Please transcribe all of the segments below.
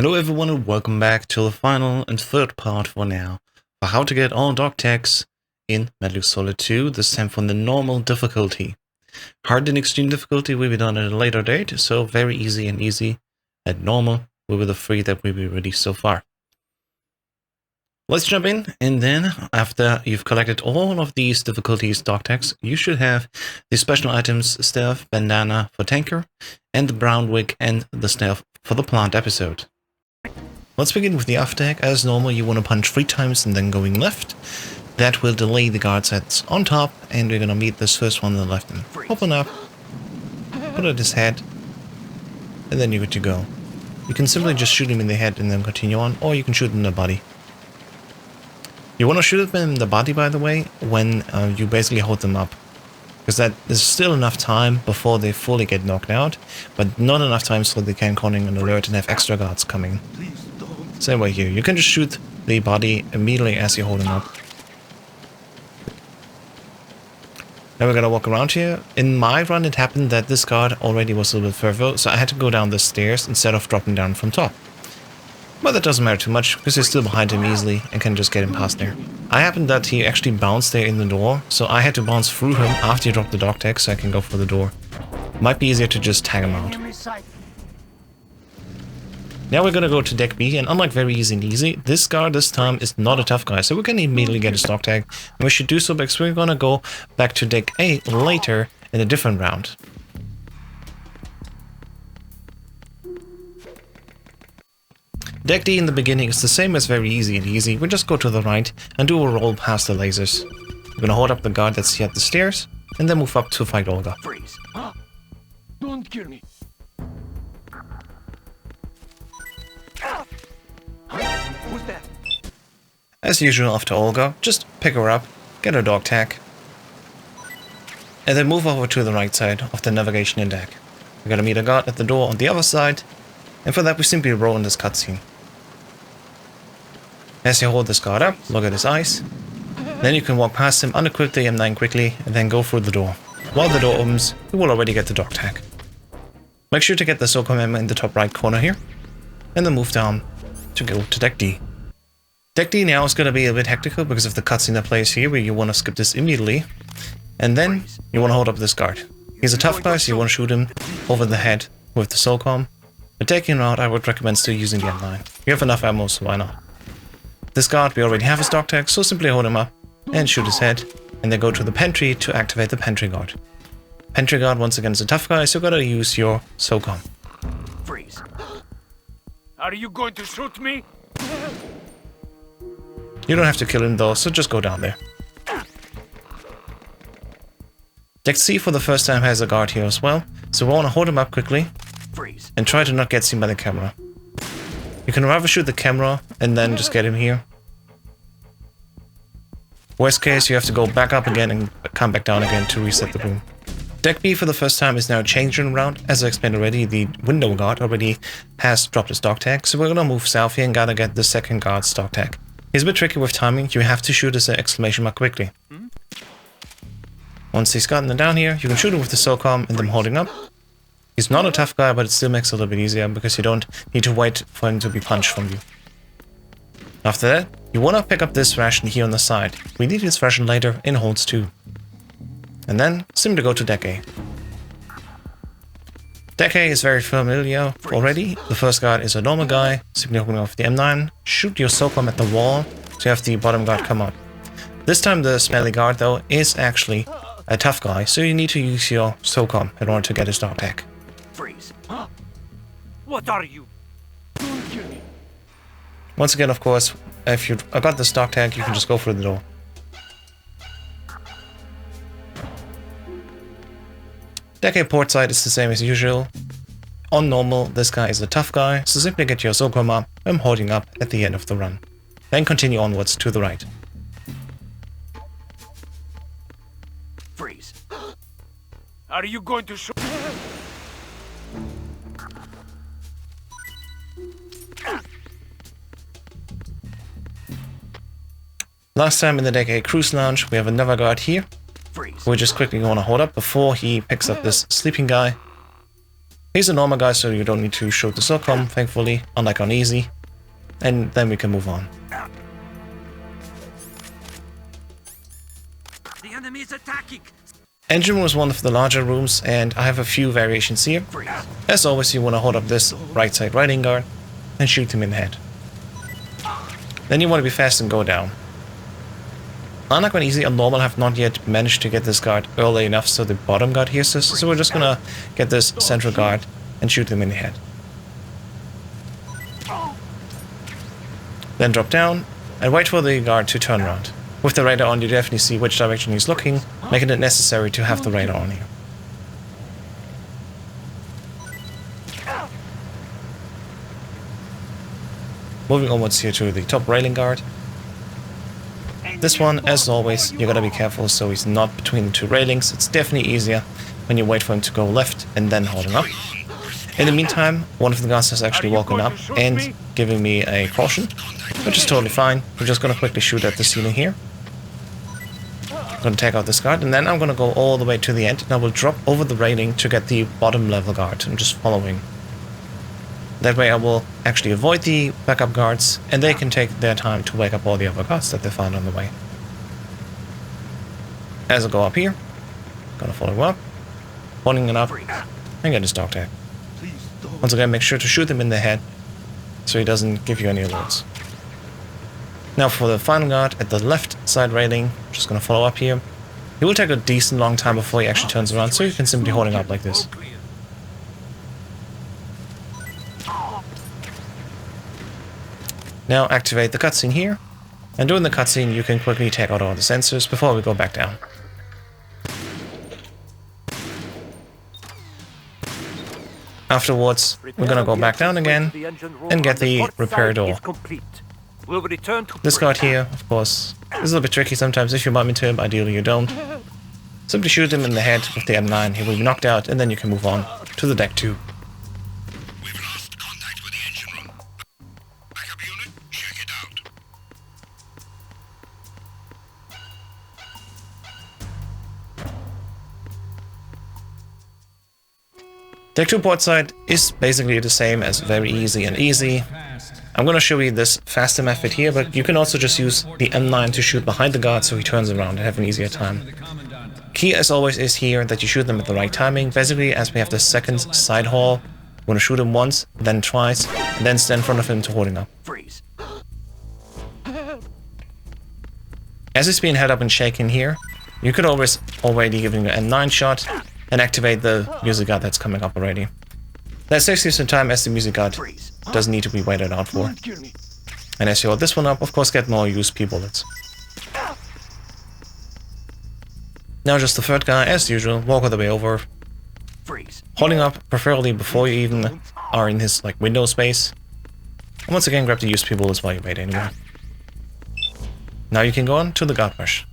Hello everyone and welcome back to the final and third part for now for how to get all dog tags in Metal Gear Solid 2, this time from the normal difficulty. Hard and extreme difficulty will be done at a later date, so very easy and easy and normal will be the three that will be released so far. Let's jump in, and then after you've collected all of these difficulties dog tags, you should have the special items Stealth, Bandana for Tanker, and the brown wig and the Stealth for the plant episode. Let's begin with the off tag. As normal, you want to punch 3 times and then going left. That will delay the guard sets on top, and we're going to meet this first one on the left and open up, put at his head, and then you're good to go. You can simply just shoot him in the head and then continue on, or you can shoot him in the body. You want to shoot him in the body, by the way, when you basically hold them up, because that is still enough time before they fully get knocked out, but not enough time so they can call an alert and have extra guards coming. Same way here, you can just shoot the body immediately as you hold him up. Now we're gonna walk around here. In my run it happened that this guard already was a little bit further, so I had to go down the stairs instead of dropping down from top. But that doesn't matter too much, because you're still behind him easily and can just get him past there. I happened that he actually bounced there in the door, so I had to bounce through him after he dropped the dog tag so I can go for the door. Might be easier to just tag him out. Now we're gonna go to deck B, and unlike very easy and easy, this guard this time is not a tough guy, so we can immediately get his dog tag. And we should do so because we're gonna go back to deck A later in a different round. Deck D in the beginning is the same as very easy and easy. We just go to the right and do a roll past the lasers. We're gonna hold up the guard that's here at the stairs, and then move up to fight Olga. Freeze. Huh? Don't kill me. Who's that? As usual after Olga, just pick her up, get her dog tag, and then move over to the right side of the navigation in deck. We're gonna meet a guard at the door on the other side, and for that we simply roll in this cutscene. As you hold this guard up, look at his eyes. Then you can walk past him, unequip the M9 quickly, and then go through the door. While the door opens, you will already get the dog tag. Make sure to get the SOCOM member in the top right corner here, and then move down to go to deck D. Deck D now is going to be a bit hectical because of the cutscene that plays here, where you want to skip this immediately, and then you want to hold up this guard. He's a tough guy, so you want to shoot him over the head with the SOCOM, but taking him out I would recommend still using the M9. You have enough ammo, so why not? This guard, we already have his dog tag, so simply hold him up and shoot his head, and then go to the pantry to activate the pantry guard. Pantry guard once again is a tough guy, so you gotta use your SOCOM. Freeze. Are you going to shoot me? You don't have to kill him though, so just go down there. Deck C for the first time has a guard here as well, so we want to hold him up quickly Freeze. and try to not get seen by the camera. You can rather shoot the camera and then just get him here. Worst case, you have to go back up again and come back down again to reset the room. Deck B for the first time is now changing around. As I explained already, the window guard already has dropped his dog tag, so we're gonna move south here and gotta get the second guard's dog tag. He's a bit tricky with timing, you have to shoot his exclamation mark quickly. Once he's gotten down here, you can shoot him with the SOCOM and then holding up. He's not a tough guy, but it still makes it a little bit easier because you don't need to wait for him to be punched from you. After that, you wanna pick up this ration here on the side. We need this ration later in holds 2. And then, simply go to deck A. Deck A is very familiar already. The first guard is a normal guy, simply opening off the M9, shoot your SOCOM at the wall to have the bottom guard come up. This time the smelly guard though is actually a tough guy, so you need to use your SOCOM in order to get his dog tag. Freeze. Huh? What are you? Don't kill me. Once again, of course, if you got this dog tag, you can just go through the door. Deck A port side is the same as usual. On normal, this guy is a tough guy, so simply get your SOCOM up and holding up at the end of the run. Then continue onwards to the right. Freeze. Are you going to shoot? Last time in the Deck A cruise lounge, we have another guard here. Freeze. We just quickly want to hold up before he picks up this sleeping guy. He's a normal guy, so you don't need to shoot the SOCOM, thankfully, unlike on easy. And then we can move on. The enemy is attacking. Engine room is one of the larger rooms, and I have a few variations here. As always, you want to hold up this right side riding guard and shoot him in the head. Then you want to be fast and go down. Unlike on easy, on normal have not yet managed to get this guard early enough so the bottom guard hears us, so we're just gonna get this central guard and shoot him in the head. Then drop down and wait for the guard to turn around. With the radar on, you definitely see which direction he's looking, making it necessary to have the radar on here. Moving onwards here to the top railing guard. This one, as always, you gotta be careful so he's not between the two railings. It's definitely easier when you wait for him to go left and then hold him up. In the meantime, one of the guards has actually woken up and giving me a caution, which is totally fine. I'm just gonna quickly shoot at the ceiling here. I'm gonna take out this guard, and then I'm gonna go all the way to the end, and I will drop over the railing to get the bottom level guard. I'm just following. That way I will actually avoid the backup guards, and they can take their time to wake up all the other guards that they found on the way. As I go up here, gonna follow him up, pulling it up, and get his dog tag. Once again, make sure to shoot him in the head, so he doesn't give you any alerts. Now for the final guard at the left side railing, just gonna follow up here. He will take a decent long time before he actually turns around, so you can simply hold him up like this. Now activate the cutscene here, and during the cutscene you can quickly take out all the sensors before we go back down. Afterwards, we're gonna go back down again and get the repair door. This guard here, of course, is a little bit tricky sometimes. If you bump into him, ideally you don't. Simply shoot him in the head with the M9, he will be knocked out, and then you can move on to the deck 2. We've lost contact with the engine room. Backup unit, check it out. Deck 2 port side is basically the same as very easy and easy. I'm gonna show you this faster method here, but you can also just use the M9 to shoot behind the guard so he turns around and have an easier time. Key as always is here that you shoot them at the right timing. Basically, as we have the second side haul, you want to shoot him once, then twice, and then stand in front of him to hold him up. Freeze. As he's being held up and shaken here, you could always already give him an M9 shot and activate the music guard that's coming up already. That saves you some time as the music guard doesn't need to be waited out for. And as you hold this one up, of course get more USP bullets. Now just the third guy, as usual, walk all the way over. Holding up, preferably before you even are in his window space. And once again grab the USP bullets while you wait anyway. Now you can go on to the guard rush.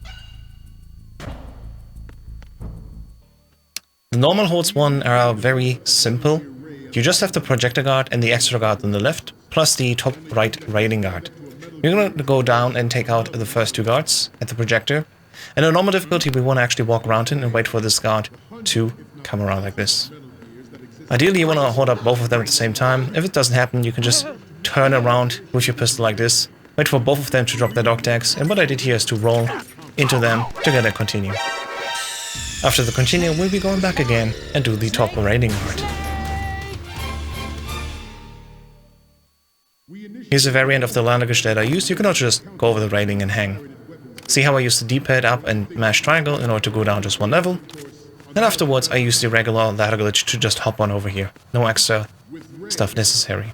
The normal holds one are very simple. You just have the projector guard and the extra guard on the left, plus the top right railing guard. You're going to go down and take out the first two guards at the projector. And in normal difficulty, we want to actually walk around him and wait for this guard to come around like this. Ideally, you want to hold up both of them at the same time. If it doesn't happen, you can just turn around with your pistol like this, wait for both of them to drop their dog tags, and what I did here is to roll into them to get a continue. After the continue, we'll be going back again and do the top railing guard. Here's a variant of the language that I used. You can also just go over the railing and hang. See how I use the D-pad up and mash triangle in order to go down just one level. And afterwards I use the regular ladder glitch to just hop on over here. No extra stuff necessary.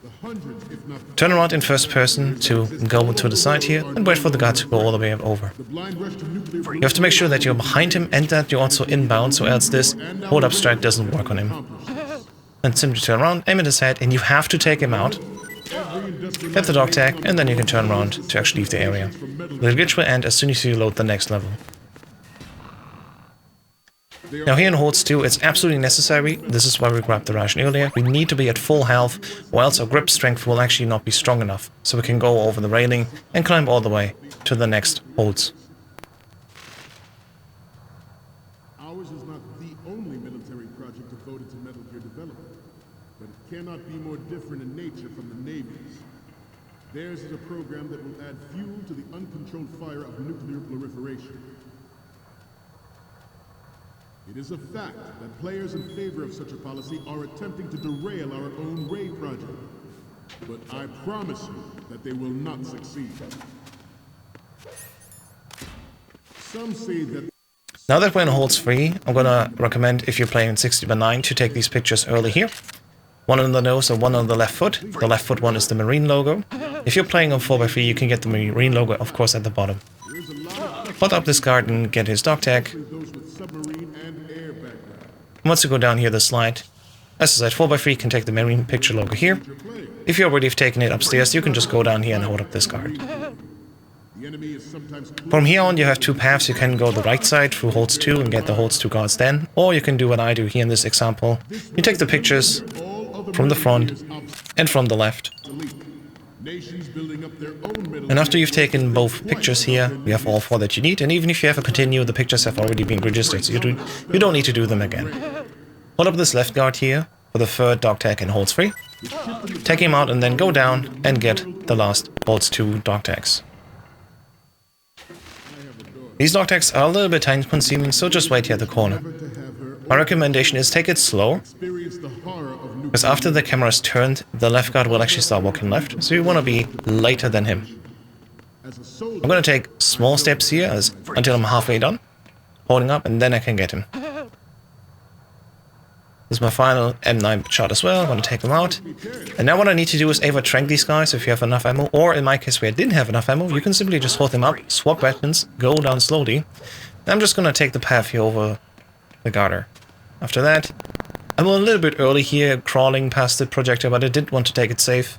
Turn around in first person to go to the side here and wait for the guard to go all the way over. You have to make sure that you're behind him and that you're also inbound, so else this hold up strike doesn't work on him. And simply turn around, aim at his head, and you have to take him out. Get the dog tag, and then you can turn around to actually leave the area. The glitch will end as soon as you load the next level. Now here in Holds 2, it's absolutely necessary, this is why we grabbed the ration earlier, we need to be at full health, or else our grip strength will actually not be strong enough, so we can go over the railing and climb all the way to the next Holds. Ours is not the only military project devoted to Metal Gear development. Theirs is a program that will add fuel to the uncontrolled fire of nuclear proliferation. It is a fact that players in favor of such a policy are attempting to derail our own Ray project. But I promise you that they will not succeed. Some say that... Now that we're in holds free, I'm gonna recommend, if you're playing in 60x9, to take these pictures early here. One on the nose and one on the left foot. The left foot one is the Marine logo. If you're playing on 4x3, you can get the Marine logo, of course, at the bottom. Put up this guard and get his dog tag. Once you go down here the slide, as I said, 4x3 can take the Marine picture logo here. If you already have taken it upstairs, you can just go down here and hold up this guard. From here on, you have two paths. You can go the right side through holds 2 and get the holds 2 guards then, or you can do what I do here in this example. You take the pictures from the front and from the left. And after you've taken both pictures here, you have all 4 that you need, and even if you have a continue, the pictures have already been registered, so you don't need to do them again. Hold up this left guard here for the third dog tag and holds 3. Take him out and then go down and get the last holds 2 dog tags. These dog tags are a little bit time consuming, so just wait here at the corner. My recommendation is take it slow, because after the camera is turned, the left guard will actually start walking left, so you want to be later than him. I'm going to take small steps here until I'm halfway done, holding up, and then I can get him. This is my final M9 shot as well. I'm going to take them out. And now what I need to do is either trank these guys if you have enough ammo, or in my case where I didn't have enough ammo, you can simply just hold them up, swap weapons, go down slowly. And I'm just going to take the path here over the garter. After that, I'm a little bit early here, crawling past the projector, but I did want to take it safe.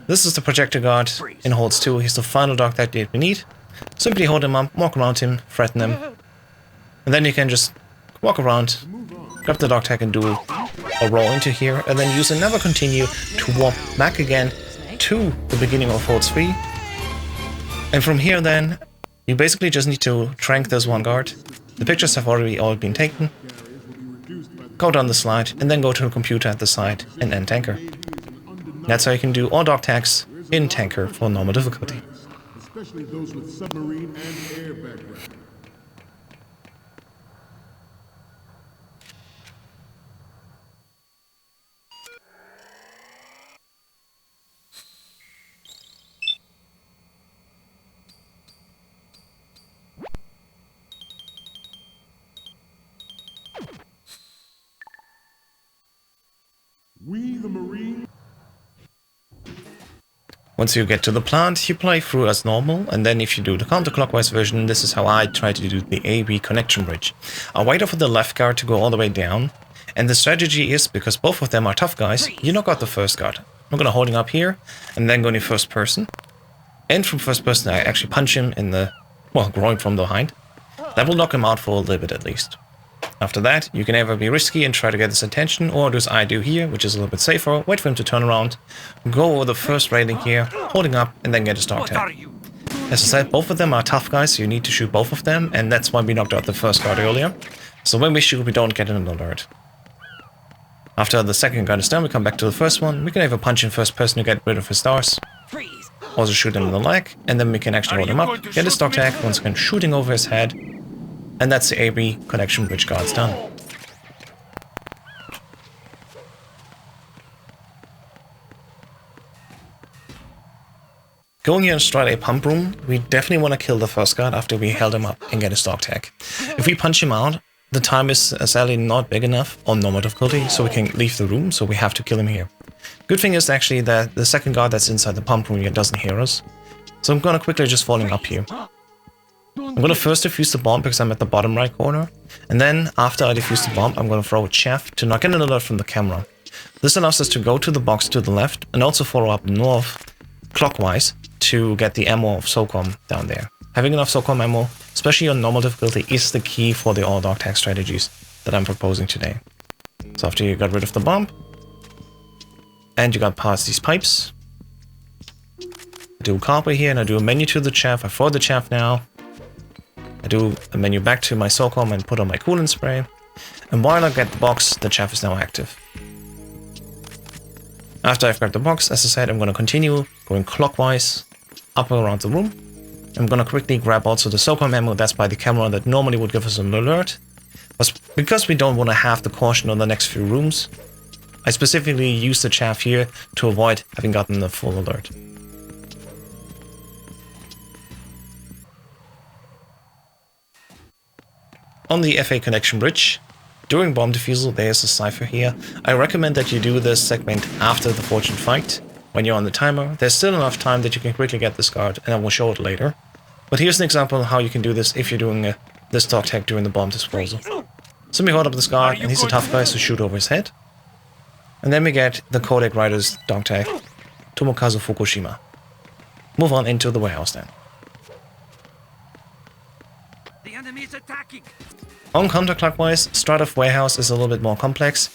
This is the projector guard in holds 2. He's the final dog that we need. Simply hold him up, walk around him, threaten him. And then you can just walk around, grab the dog tag and do a roll into here, and then use another continue to walk back again to the beginning of holds 3. And from here then, you basically just need to trank this one guard. The pictures have already all been taken. Go down the slide, and then go to the computer at the side and end tanker. That's how you can do all dog tags in tanker for normal difficulty. Especially those with submarine and air background. We, the Marine. Once you get to the plant, you play through as normal, and then if you do the counterclockwise version, this is how I try to do the AB connection bridge. I wait for the left guard to go all the way down, and the strategy is, because both of them are tough guys, you knock out the first guard. I'm gonna hold him up here, and then go in first person. And from first person, I actually punch him in the, well, groin from behind. That will knock him out for a little bit at least. After that, you can either be risky and try to get his attention, or do as I do here, which is a little bit safer, wait for him to turn around, go over the first railing here, holding up, and then get his dog tag. As I said, both of them are tough guys, so you need to shoot both of them, and that's why we knocked out the first guard earlier. So when we shoot, we don't get an alert. After the second guard is done, we come back to the first one. We can either punch in first person to get rid of his stars, also shoot him in the leg, and then we can actually hold him up, get his dog tag, once again shooting over his head. And that's the AB connection bridge guard's done. Going here and straight a pump room, we definitely want to kill the first guard after we held him up and get his dog tag. If we punch him out, the time is sadly not big enough on normal difficulty, so we can leave the room, so we have to kill him here. Good thing is actually that the second guard that's inside the pump room here doesn't hear us. So I'm gonna quickly just fall him up here. I'm going to first defuse the bomb because I'm at the bottom right corner, and then after I defuse the bomb I'm going to throw a chaff to not get an alert from the camera. This allows us to go to the box to the left and also follow up north clockwise to get the ammo of SOCOM down there. Having enough SOCOM ammo, especially on normal difficulty, is the key for the all dog tag strategies that I'm proposing today. So after you got rid of the bomb, and you got past these pipes, I do a copy here and I do a menu to the chaff. I throw the chaff now. I do a menu back to my SOCOM and put on my coolant spray. And while I get the box, the chaff is now active. After I've grabbed the box, as I said, I'm going to continue going clockwise up around the room. I'm going to quickly grab also the SOCOM ammo that's by the camera that normally would give us an alert. But because we don't want to have the caution on the next few rooms, I specifically use the chaff here to avoid having gotten the full alert. On the FA connection bridge, during bomb defusal there is a cipher here. I recommend that you do this segment after the fortune fight. When you're on the timer, there's still enough time that you can quickly get this card, and I will show it later. But here's an example of how you can do this if you're doing this dog tag during the bomb disposal. Simply hold up this guard, and he's a tough guy, so shoot over his head. And then we get the Kodak Rider's dog tag, Tomokazu Fukushima. Move on into the warehouse then. The enemy is attacking. On counterclockwise, start of warehouse is a little bit more complex,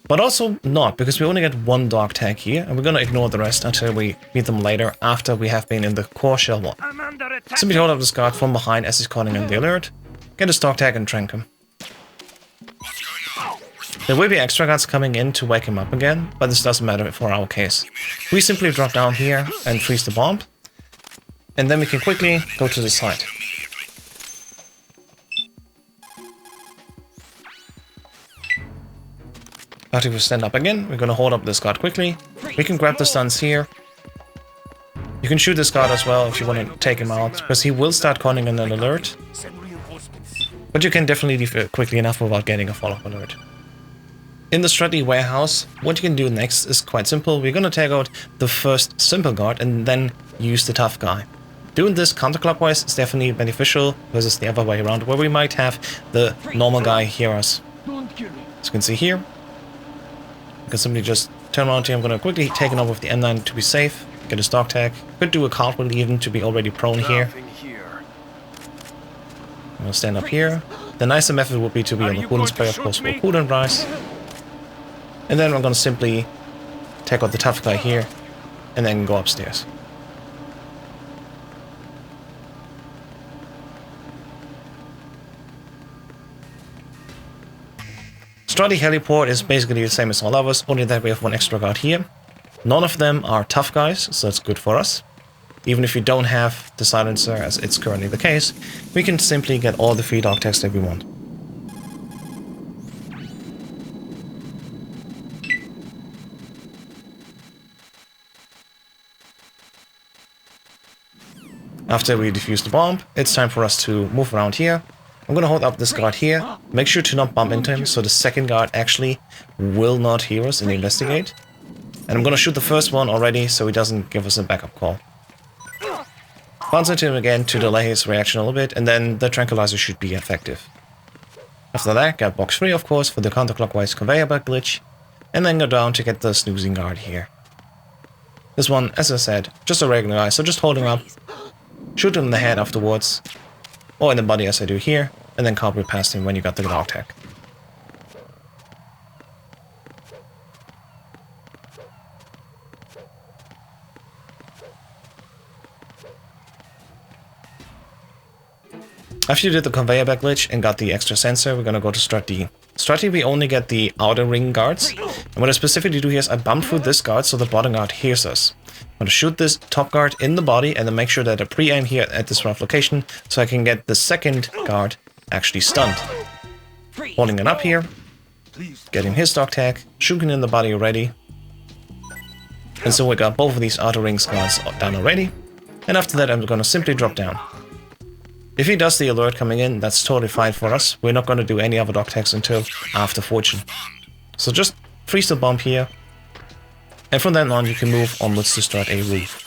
but also not, because we only get one dog tag here, and we're gonna ignore the rest until we meet them later after we have been in the core shell one. I'm under attack. Simply hold up this guard from behind as he's calling in the alert, get his dog tag and trank him. What's going on? There will be extra guards coming in to wake him up again, but this doesn't matter for our case. We simply drop down here and freeze the bomb, and then we can quickly go to the side. After we stand up again, we're gonna hold up this guard quickly. We can grab the stuns here. You can shoot this guard as well if you want to take him out, because he will start calling in an alert. Send reinforcements. But you can definitely leave it quickly enough without getting a follow-up alert. In the Strutty warehouse, what you can do next is quite simple. We're gonna take out the first simple guard and then use the tough guy. Doing this counterclockwise is definitely beneficial versus the other way around, where we might have the normal guy hear us. Don't kill me. As you can see here, I can simply just turn around here. I'm going to quickly take it over with the M9 to be safe, get his dog tag. Could do a cartwheel even to be already prone here. Nothing here. I'm going to stand up here. The nicer method would be to be on the coolant spray, of course, for coolant rise. And then I'm going to simply take out the tough guy here and then go upstairs. Strutty Heliport is basically the same as all others, only that we have one extra guard here. None of them are tough guys, so that's good for us. Even if we don't have the silencer, as it's currently the case, we can simply get all the 3 dog tags that we want. After we defuse the bomb, it's time for us to move around here. I'm gonna hold up this guard here, make sure to not bump into him, so the second guard actually will not hear us and investigate. And I'm gonna shoot the first one already, so he doesn't give us a backup call. Bounce into him again to delay his reaction a little bit, and then the tranquilizer should be effective. After that, get box 3 of course for the counterclockwise conveyor belt glitch, and then go down to get the snoozing guard here. This one, as I said, just a regular guy, so just hold him up, shoot him in the head afterwards, or in the body as I do here, and then cartwheel past him when you got the dog tag. After you did the conveyor belt glitch and got the extra sensor, we're gonna go to Strat D. Strat D, we only get the outer ring guards, and what I specifically do here is I bump through this guard so the bottom guard hears us. I'm gonna shoot this top guard in the body and then make sure that I pre-aim here at this rough location so I can get the second guard actually stunned. Holding it up here, getting his dog tag, shooting in the body already. And so we got both of these outer rings guards down already. And after that I'm gonna simply drop down. If he does the alert coming in, that's totally fine for us. We're not gonna do any other dog tags until after Fortune. So just freeze the bomb here. And from then on, you can move onwards to start a roof.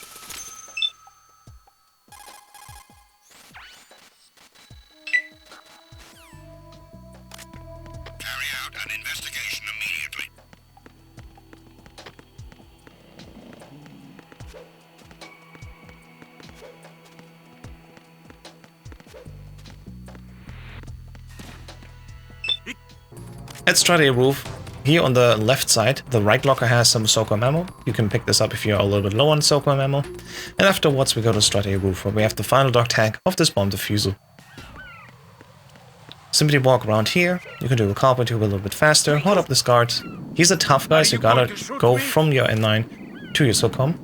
Carry out an investigation immediately. Let's try the roof. Here on the left side, the right locker has some SOCOM ammo. You can pick this up if you're a little bit low on SOCOM ammo. And afterwards we go to Strat A roof, where we have the final dog tag of this bomb defusal. Simply walk around here. You can do a carpet a little bit faster. Hold up this guard. He's a tough guy, so you gotta go from your N9 to your SOCOM.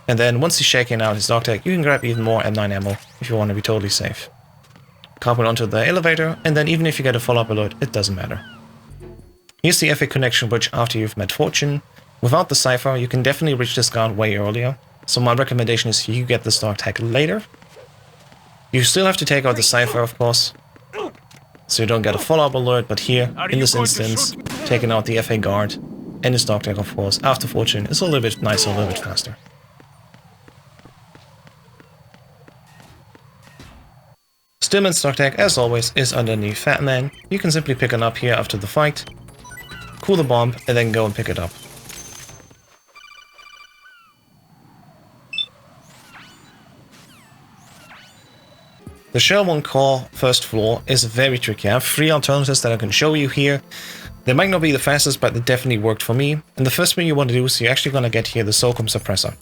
And then once he's shaking out his Dogtag, you can grab even more M9 ammo if you want to be totally safe. Carpet onto the elevator, and then even if you get a follow-up alert, it doesn't matter. Here's the FA connection bridge after you've met Fortune. Without the cipher, you can definitely reach this guard way earlier. So my recommendation is you get this Dogtag later. You still have to take out the cipher, of course, so you don't get a follow-up alert, but here, in this instance, taking out the FA guard and his Dogtag, of course, after Fortune is a little bit nicer, a little bit faster. Stillman's Dogtag, as always, is underneath Fat Man. You can simply pick it up here after the fight, cool the bomb, and then go and pick it up. The Shell 1 core first floor is very tricky. I have 3 alternatives that I can show you here. They might not be the fastest, but they definitely worked for me. And the first thing you want to do is you're actually going to get here the SOCOM suppressor.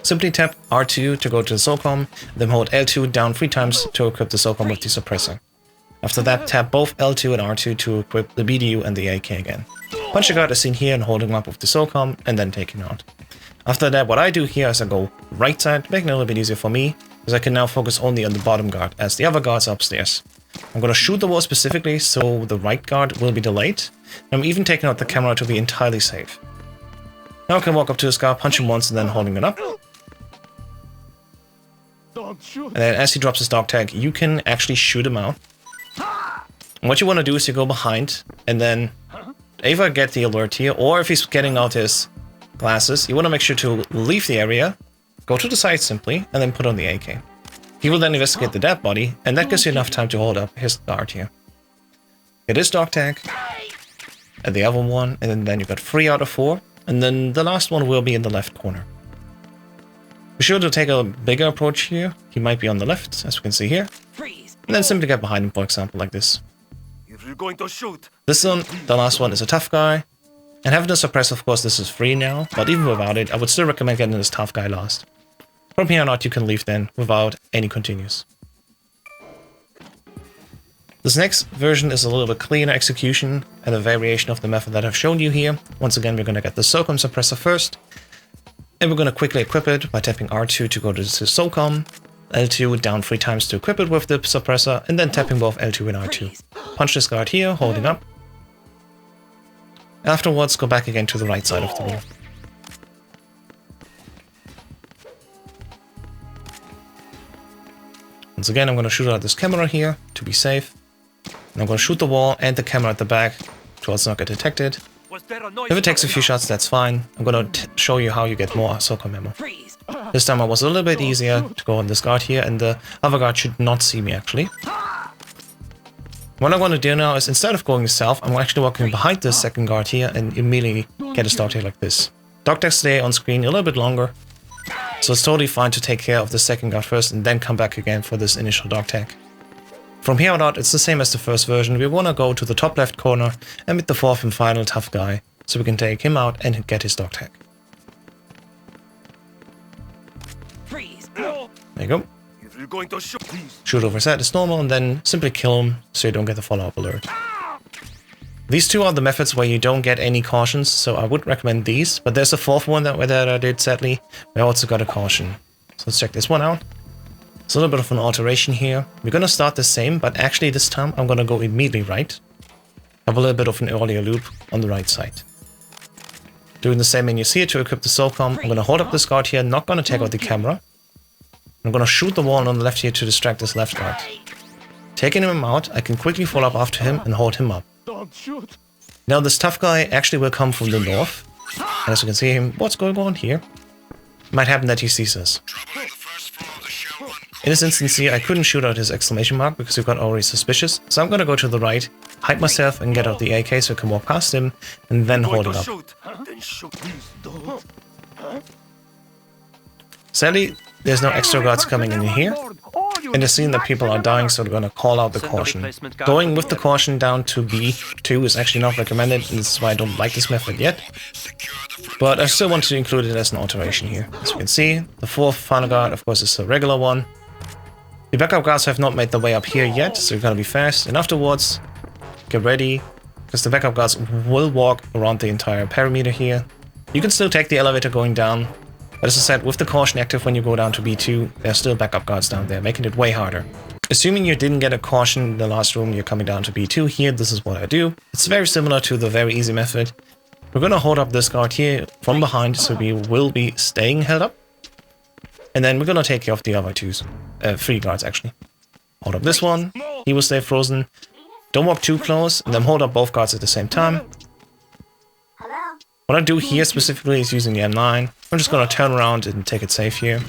Simply tap R2 to go to the SOCOM, then hold L2 down 3 times to equip the SOCOM with the suppressor. After that, tap both L2 and R2 to equip the BDU and the AK again. Punch the guard as seen here and holding him up with the SOCOM, and then taking out. After that, what I do here is I go right side, making it a little bit easier for me, because I can now focus only on the bottom guard, as the other guards are upstairs. I'm gonna shoot the wall specifically, so the right guard will be delayed. I'm even taking out the camera to be entirely safe. Now I can walk up to this guard, punch him once, and then holding it up. And then as he drops his Dogtag, you can actually shoot him out. And what you want to do is you go behind, and then either get the alert here, or if he's getting out his glasses, you want to make sure to leave the area, go to the side simply, and then put on the AK. He will then investigate the dead body, and that gives you enough time to hold up his guard here. Get his Dogtag, and the other one, and then you got 3 out of 4, and then the last one will be in the left corner. Be sure to take a bigger approach here. He might be on the left, as we can see here. And then simply get behind him, for example, like this. If you're going to shoot, This one, the last one, is a tough guy. And having the suppress, of course, this is free now, but even without it, I would still recommend getting this tough guy last. From here on out, you can leave then, without any continues. This next version is a little bit cleaner execution, and a variation of the method that I've shown you here. Once again, we're going to get the SOCOM suppressor first, and we're going to quickly equip it by tapping R2 to go to the SOCOM, L2 down 3 times to equip it with the suppressor, and then tapping both L2 and R2. Punch this guard here, holding up. Afterwards, go back again to the right side of the room. Once again, I'm going to shoot out this camera here to be safe. And I'm going to shoot the wall and the camera at the back so it's not get detected. If it takes a few shots, that's fine. I'm going to show you how you get more SOCOM ammo. This time it was a little bit easier to go on this guard here, and the other guard should not see me actually. What I'm going to do now is, instead of going south, I'm actually walking behind this second guard here and immediately get a start here like this. Dogtags stay on screen a little bit longer, so it's totally fine to take care of the second guard first and then come back again for this initial Dogtag. From here on out, it's the same as the first version. We want to go to the top left corner and meet the 4th and final tough guy, so we can take him out and get his Dogtag. There you go. if you're going to shoot, Shoot over his head is normal, and then simply kill him so you don't get the follow-up alert. These 2 are the methods where you don't get any cautions, so I would recommend these. But there's a 4th one that I did, sadly. I also got a caution. So let's check this one out. It's a little bit of an alteration here. We're going to start the same, but actually this time I'm going to go immediately right. Have a little bit of an earlier loop on the right side. Doing the same menus here to equip the SOCOM. I'm going to hold up this guard here, not going to take out the camera. I'm going to shoot the wall on the left here to distract this left guard. Taking him out, I can quickly follow up after him and hold him up. don't shoot. Now this tough guy actually will come from the north. And as you can see him, what's going on here? Might happen that he sees us. Trouble on the first floor of the Shell 1 In this instance here, I couldn't shoot out his exclamation mark because he got already suspicious. So I'm going to go to the right, hide myself and get out the AK so I can walk past him and then hold Going him to up. shoot, then shoot. Please don't. Sadly, there's no extra guards coming in here. And they're seeing that people are dying, so they're going to call out the caution. Going with the caution down to B2 is actually not recommended, and this is why I don't like this method yet. secure the front. But I still want to include it as an alteration here. As you can see, the 4th final guard, of course, is a regular one. The backup guards have not made their way up here yet, so you gotta be fast. And afterwards, get ready, because the backup guards will walk around the entire perimeter here. You can still take the elevator going down, but as I said, with the caution active when you go down to B2, there are still backup guards down there, making it way harder. Assuming you didn't get a caution in the last room, you're coming down to B2 here, this is what I do. It's very similar to the very easy method. We're gonna hold up this guard here from behind, so we will be staying held up. And then we're gonna take care of the other three guards actually. Hold up this one, he will stay frozen. Don't walk too close, and then hold up both guards at the same time. What I do here specifically is using the M9. I'm just gonna turn around and take it safe here.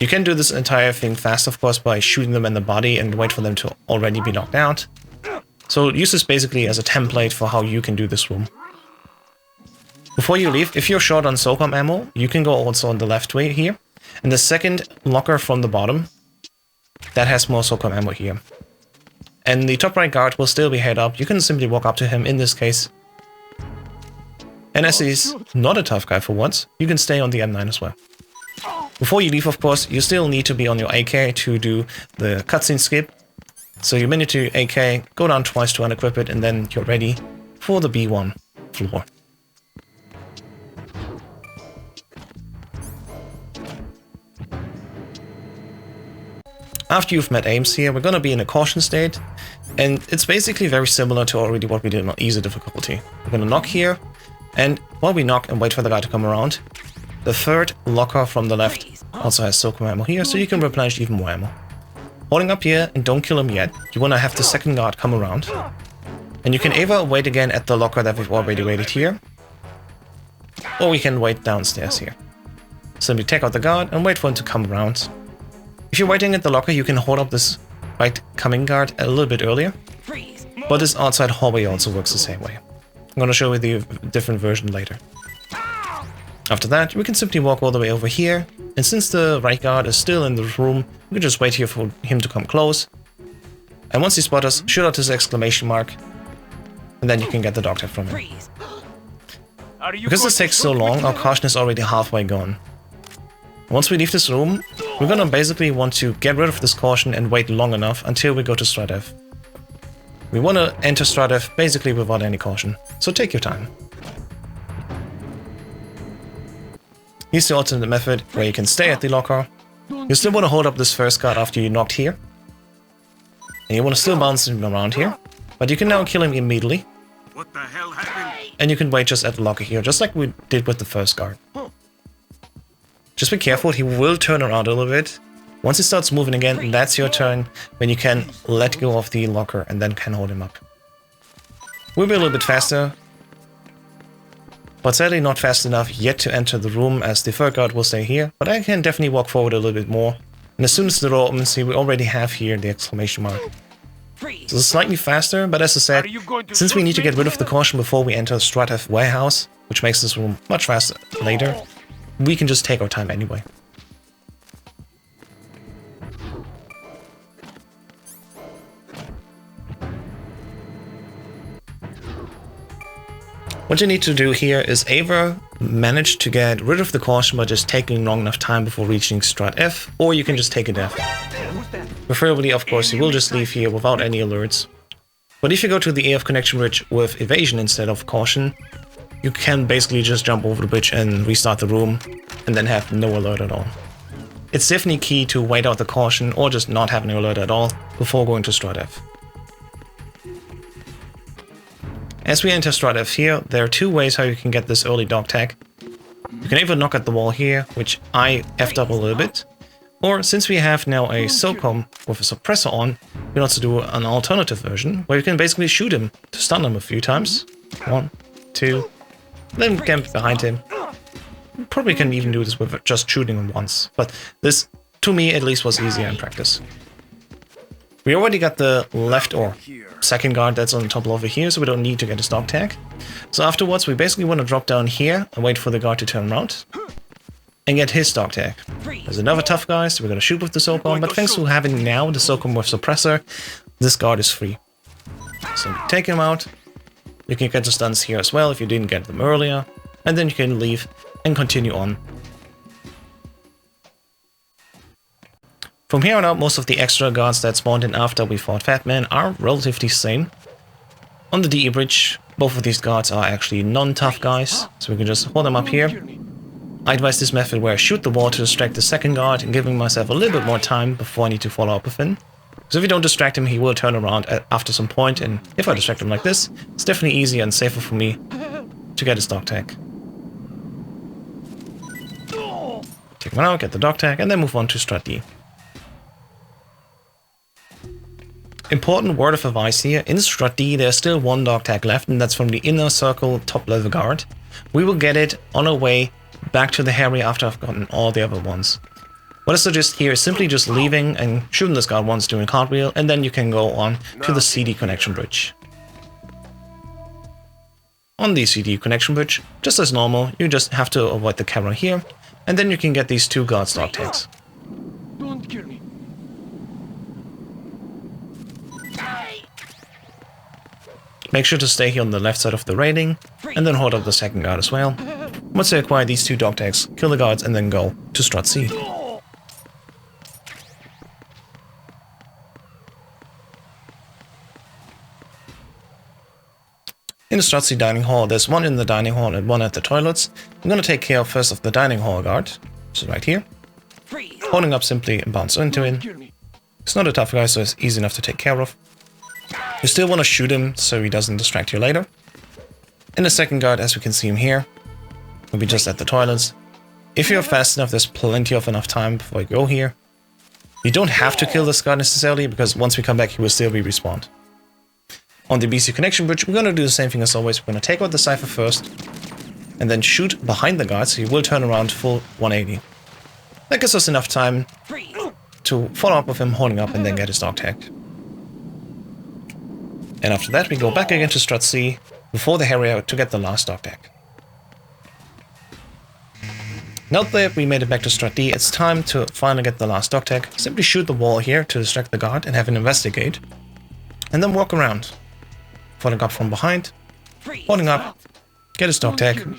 You can do this entire thing fast, of course, by shooting them in the body and wait for them to already be knocked out. So use this basically as a template for how you can do this room. Before you leave, if you're short on SOCOM ammo, you can go also on the left way here. And the second locker from the bottom, that has more SOCOM ammo here. And the top right guard will still be head up. You can simply walk up to him in this case. And as he's not a tough guy for once, you can stay on the M9 as well. Before you leave, of course, you still need to be on your AK to do the cutscene skip. So you minute to AK, go down twice to unequip it, and then you're ready for the B1 floor. After you've met aims here, we're gonna be in a caution state, and it's basically very similar to already what we did on easy difficulty. We're gonna knock here, and while we knock and wait for the guy to come around, the third locker from the left also has SOCOM ammo here, so you can replenish even more ammo. Holding up here, and don't kill him yet, you wanna have the second guard come around, and you can either wait again at the locker that we've already waited here, or we can wait downstairs here. Simply take out the guard and wait for him to come around. If you're waiting at the locker, you can hold up this right coming guard a little bit earlier, but this outside hallway also works the same way. I'm gonna show you the different version later. After that, we can simply walk all the way over here, and since the right guard is still in the room, we can just wait here for him to come close. And once he spots us, shoot out his exclamation mark, and then you can get the dog tag from him. Because this takes so long, our caution is already halfway gone. Once we leave this room, we're gonna basically want to get rid of this caution and wait long enough until we go to Strat F. We want to enter Strat F basically without any caution, so take your time. Here's the alternate method where you can stay at the locker. You still want to hold up this first guard after you knocked here. And you want to still bounce him around here, but you can now kill him immediately. What the hell happened? And you can wait just at the locker here, just like we did with the first guard. Just be careful, he will turn around a little bit. Once he starts moving again, that's your turn, when you can let go of the locker and then can hold him up. We'll be a little bit faster, but sadly not fast enough yet to enter the room, as the third guard will stay here, but I can definitely walk forward a little bit more. And as soon as the door opens, we already have here the exclamation mark. So it's slightly faster, but as I said, since we need to get rid of the caution before we enter Strat F warehouse, which makes this room much faster later, we can just take our time anyway. What you need to do here is either manage to get rid of the caution by just taking long enough time before reaching Strat F, or you can just take a death. Preferably, of course, you will just leave here without any alerts. But if you go to the AF connection bridge with evasion instead of caution, you can basically just jump over the bridge and restart the room, and then have no alert at all. It's definitely key to wait out the caution, or just not have an alert at all, before going to Strat F. As we enter Strat F here, there are two ways how you can get this early dog tag. You can either knock at the wall here, which I effed up a little bit, or since we have now a SOCOM with a suppressor on, we can also do an alternative version, where you can basically shoot him to stun him a few times. 1, 2, then camp behind him. You probably can even do this with just shooting him once, but this, to me at least, was easier in practice. We already got the left or second guard that's on top over here, so we don't need to get his dog tag. So afterwards, we basically want to drop down here and wait for the guard to turn around and get his dog tag. There's another tough guy, so we're going to shoot with the SOCOM, but thanks to having now the SOCOM with suppressor, this guard is free. So take him out. You can get the stuns here as well if you didn't get them earlier, and then you can leave and continue on. From here on out, most of the extra guards that spawned in after we fought Fatman are relatively sane. On the DE bridge, both of these guards are actually non-tough guys, so we can just hold them up here. I advise this method where I shoot the wall to distract the second guard and giving myself a little bit more time before I need to follow up with him. So if you don't distract him, he will turn around after some point, and if I distract him like this, it's definitely easier and safer for me to get his dog tag. Take him out, get the dog tag, and then move on to strat D. Important word of advice here, in strat D there's still one dog tag left, and that's from the inner circle top level guard. We will get it on our way back to the area after I've gotten all the other ones. What I suggest here is simply just leaving and shooting this guard once doing a cartwheel, and then you can go on to the CD connection bridge. On the CD connection bridge, just as normal, you just have to avoid the camera here, and then you can get these two guards dog tags. Don't kill me. Make sure to stay here on the left side of the railing, and then hold up the second guard as well. Once you acquire these two dog tags, kill the guards and then go to strat C. In the strat C dining hall, there's one in the dining hall and one at the toilets. I'm going to take care first of the dining hall guard, which is right here. Holding up simply and bounce into him. He's not a tough guy, so it's easy enough to take care of. You still want to shoot him so he doesn't distract you later. In the second guard, as we can see him here, will be just at the toilets. If you're fast enough, there's plenty of enough time before you go here. You don't have to kill this guard necessarily, because once we come back, he will still be respawned. On the BC connection bridge, we're going to do the same thing as always. We're going to take out the Cypher first, and then shoot behind the guard, so he will turn around full 180. That gives us enough time to follow up with him, holding up, and then get his dog tag. And after that, we go back again to strat C before the area to get the last dog tag. Now that we made it back to strat D, it's time to finally get the last dog tag. Simply shoot the wall here to distract the guard and have him investigate, and then walk around. Following up from behind, holding up, get his dog tag,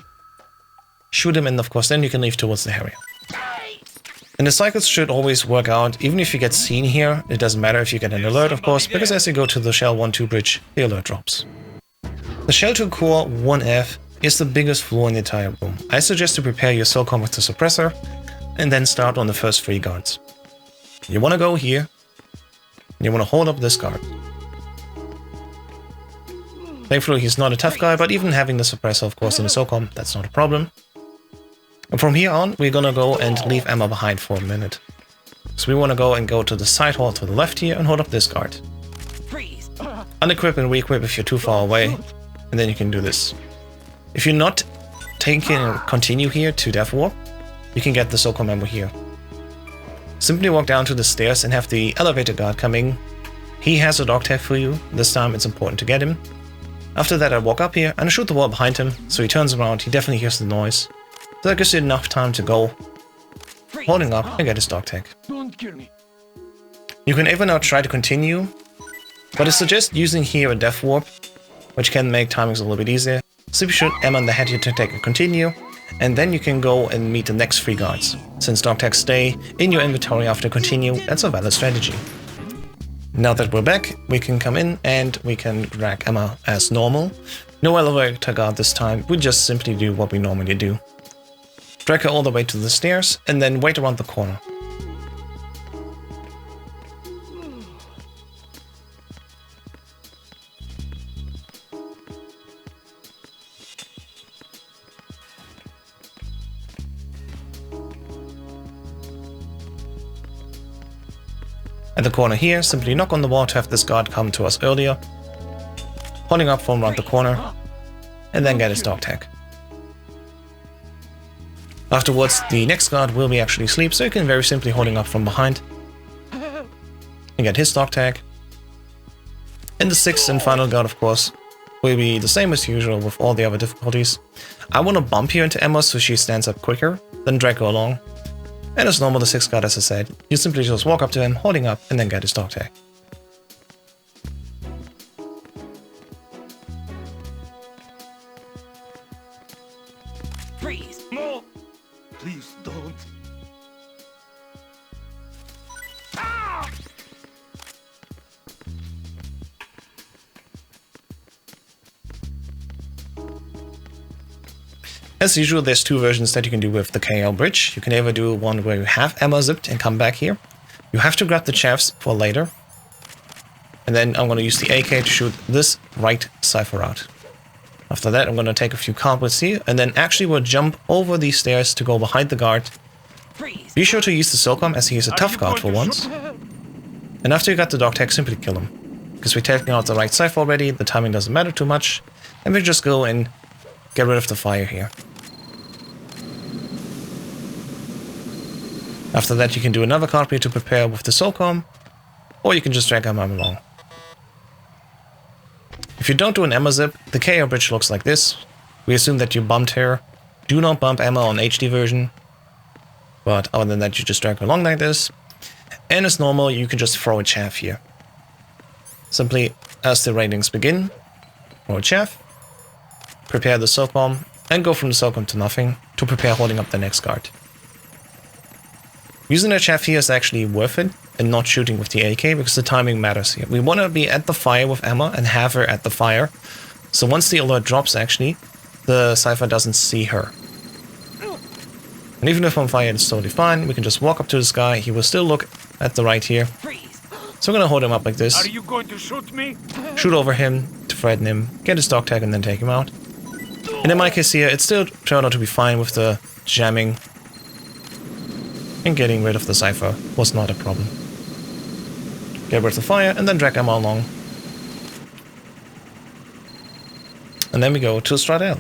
shoot him, and of course then you can leave towards the area. And the cycles should always work out, even if you get seen here. It doesn't matter if you get an alert, of course, because as you go to the Shell 1-2 bridge, the alert drops. The Shell 2 Core 1F is the biggest floor in the entire room. I suggest to prepare your SOCOM with the suppressor, and then start on the first 3 guards. You want to go here, and you want to hold up this guard. Thankfully, he's not a tough guy, but even having the suppressor, of course, in the SOCOM, that's not a problem. And from here on, we're gonna go and leave Emma behind for a minute. So we want to go to the side hall to the left here and hold up this guard. Unequip and re-equip if you're too far away, and then you can do this. If you're not taking and continue here to Death Warp, you can get the SOCOM member here. Simply walk down to the stairs and have the elevator guard coming. He has a dog tag for you. This time it's important to get him. After that, I walk up here and I shoot the wall behind him, so he turns around. He definitely hears the noise. So that gives you enough time to go, holding up, and get his dog tag. Don't kill me. You can even now try to continue, but I suggest using here a Death Warp, which can make timings a little bit easier. Simply shoot Emma in the head here to take a continue, and then you can go and meet the next 3 guards. Since dog tags stay in your inventory after continue, that's a valid strategy. Now that we're back, we can come in and we can drag Emma as normal. No elevator guard this time, we just simply do what we normally do. Drag her all the way to the stairs and then wait around the corner. At the corner here, simply knock on the wall to have this guard come to us earlier, holding up from around the corner, and then get his dog tag. Afterwards, the next guard will be actually asleep, so you can very simply holding up from behind and get his dog tag. And the 6th and final guard, of course, will be the same as usual with all the other difficulties. I want to bump here into Emma so she stands up quicker, then drag her along. And as normal, the 6th guard, as I said, you simply just walk up to him, holding up, and then get his dog tag. Freeze! No! Please don't. As usual, there's two versions that you can do with the KL bridge. You can either do one where you have ammo zipped and come back here. You have to grab the chaffs for later. And then I'm going to use the AK to shoot this right cipher out. After that, I'm going to take a few cartwheels here, and then actually we'll jump over these stairs to go behind the guard. Be sure to use the SOCOM, as he is a tough guard for once. And after you got the Dogtag, simply kill him. Because we're taking out the right cipher already, the timing doesn't matter too much. And we just go and get rid of the fire here. After that, you can do another cartwheel to prepare with the SOCOM, or you can just drag him along. If you don't do an ammo zip, the KO bridge looks like this. We assume that you bumped here. Do not bump ammo on HD version. But other than that, you just drag along like this. And as normal, you can just throw a chaff here. Simply, as the ratings begin, throw a chaff, prepare the SOCOM, and go from the SOCOM to nothing to prepare holding up the next guard. Using the chaff here is actually worth it, and not shooting with the AK, because the timing matters here. We want to be at the fire with ammo and have her at the fire. So once the alert drops, actually, the cipher doesn't see her. And even if on fire, it's totally fine. We can just walk up to this guy. He will still look at the right here. So I'm going to hold him up like this. Are you going to shoot me? Shoot over him to threaten him, get his dog tag, and then take him out. And in my case here, it still turned out to be fine with the jamming. And getting rid of the cipher was not a problem. Get rid of the fire, and then drag him along. And then we go to Stradale.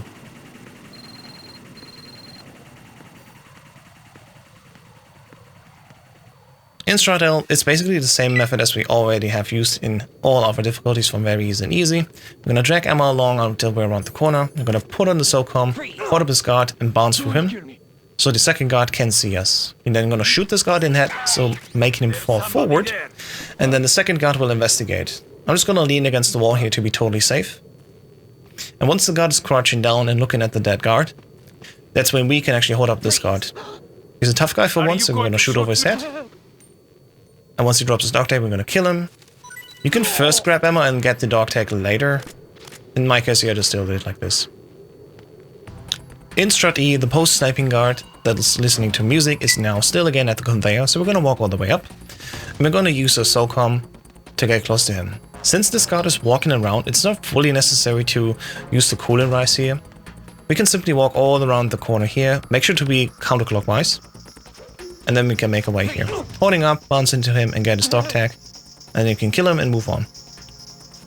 In Stradale, it's basically the same method as we already have used in all other difficulties from very easy and easy. We're going to drag Emma along until we're around the corner. We're going to put on the SOCOM, hold up his guard, and bounce through him. So the second guard can see us. And then I'm going to shoot this guard in the head, so making him fall forward. And then the second guard will investigate. I'm just going to lean against the wall here to be totally safe. And once the guard is crouching down and looking at the dead guard, that's when we can actually hold up this guard. He's a tough guy for once, and we're going to shoot over his head. And once he drops his dog tag, we're going to kill him. You can first grab ammo and get the dog tag later. In my case, I just still did it like this. In Strat E, the post-sniping guard that is listening to music is now still again at the conveyor, so we're going to walk all the way up. And we're going to use a SOCOM to get close to him. Since this guard is walking around, it's not fully necessary to use the coolant rise here. We can simply walk all around the corner here, make sure to be counterclockwise. And then we can make our way here. Holding up, bounce into him and get his dog tag. And you can kill him and move on.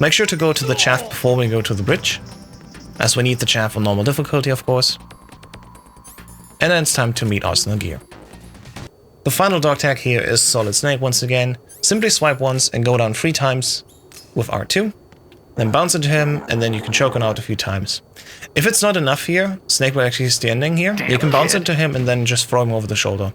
Make sure to go to the chaff before we go to the bridge, as we need the chaff on normal difficulty, of course. And then it's time to meet Arsenal Gear. The final dog tag here is Solid Snake once again. Simply swipe once and go down 3 times with R2. Then bounce into him, and then you can choke him out a few times. If it's not enough here, Snake will actually standing here. You can bounce into him and then just throw him over the shoulder.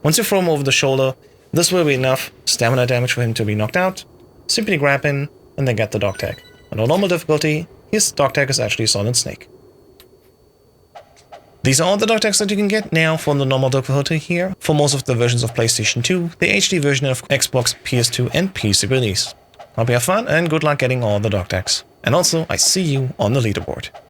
Once you throw him over the shoulder, this will be enough stamina damage for him to be knocked out. Simply grab him and then get the dog tag. And on normal difficulty, his dog tag is actually Solid Snake. These are all the dog tags that you can get now for the normal difficulty here for most of the versions of PlayStation 2, the HD version of Xbox, PS2 and PC release. Hope you have fun and good luck getting all the dog tags. And also, I see you on the leaderboard.